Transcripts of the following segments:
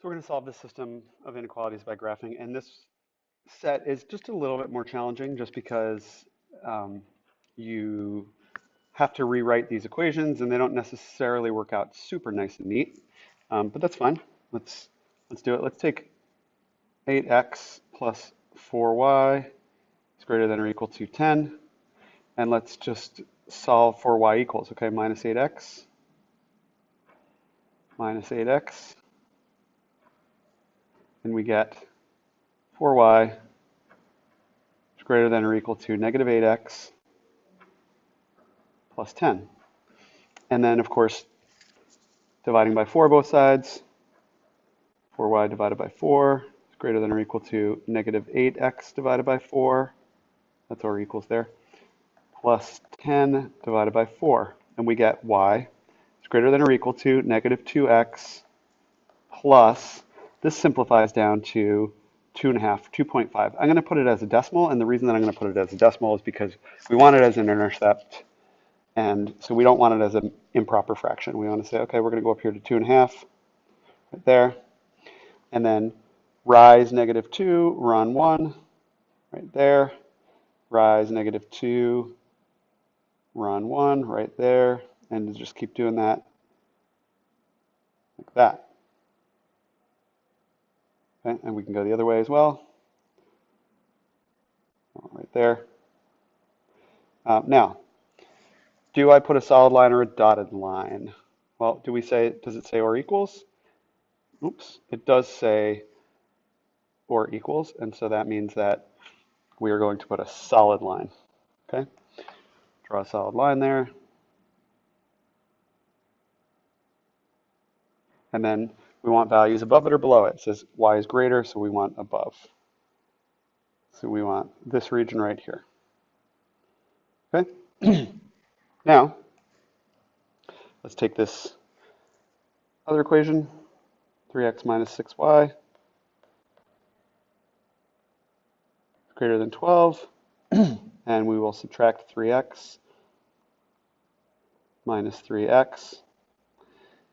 So we're going to solve this system of inequalities by graphing, and this set is just a little bit more challenging just because um, you have to rewrite these equations and they don't necessarily work out super nice and neat, but that's fine. Let's do it. Let's take 8x plus 4y is greater than or equal to 10, and let's just solve for y equals, okay, minus 8x, and we get 4y is greater than or equal to negative 8x plus 10. And then, of course, dividing by 4 both sides, 4y divided by 4 is greater than or equal to negative 8x divided by 4, that's our equals there, plus 10 divided by 4. And we get y is greater than or equal to negative 2x plus, this simplifies down to 2.5, 2.5. I'm going to put it as a decimal, and the reason that I'm going to put it as a decimal is because we want it as an intercept, and so we don't want it as an improper fraction. We want to say, okay, we're going to go up here to 2.5, right there, and then rise negative 2, run 1, right there, rise negative 2, run 1, right there, and just keep doing that like that. Okay, and we can go the other way as well, right there. Now, do I put a solid line or a dotted line? Well, does it say or equals? Oops, it does say or equals, and so that means that we are going to put a solid line, okay? Draw a solid line there. And then we want values above it or below it. It says y is greater, so we want above. So we want this region right here, okay? Now, let's take this other equation, 3x minus 6y greater than 12, and we will subtract 3x minus 3x,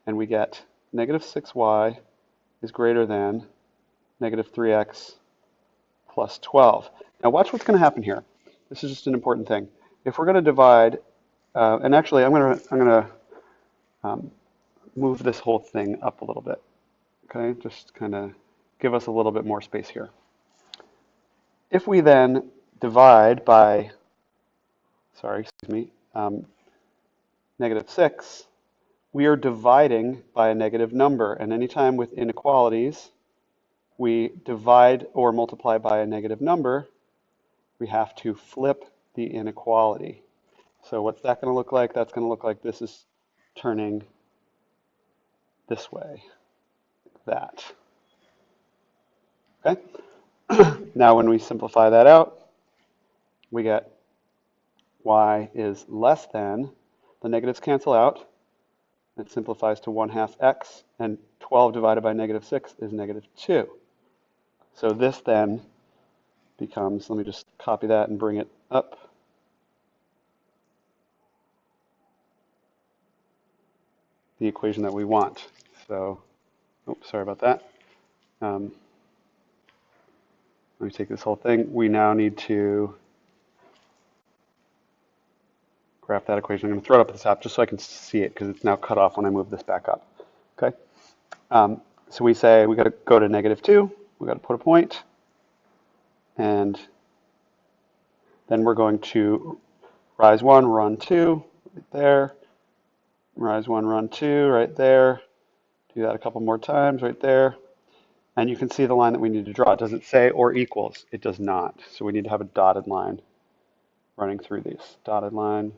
and we get negative 6y is greater than negative 3x plus 12. Now watch what's going to happen here. This is just an important thing. If we're going to divide, and actually I'm going to move this whole thing up a little bit, okay? Just kind of give us a little bit more space here. If we then divide by, negative 6, we are dividing by a negative number. And anytime with inequalities, we divide or multiply by a negative number, we have to flip the inequality. So what's that going to look like? That's going to look like this is turning this way, like that. Okay? Now when we simplify that out, we get y is less than, the negatives cancel out, it simplifies to 1/2 x, and 12 divided by negative 6 is negative 2. So this then becomes, let me just copy that and bring it up. The equation that we want. So, oops, sorry about that. Let me take this whole thing. We now need to graph that equation. I'm going to throw it up at the top just so I can see it because it's now cut off when I move this back up. Okay. So we say we got to go to negative 2. We got to put a point, and then we're going to rise 1, run 2, right there. Rise 1, run 2, right there. Do that a couple more times, right there. And you can see the line that we need to draw. Does it say or equals? It does not. So we need to have a dotted line running through these. Dotted line.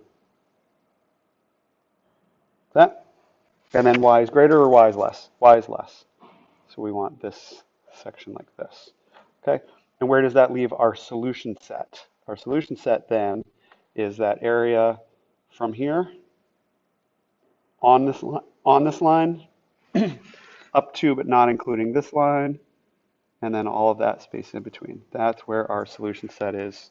That. And then y is greater or y is less? Y is less. So we want this section like this. Okay. And where does that leave our solution set? Our solution set then is that area from here on this line up to but not including this line, and then all of that space in between. That's where our solution set is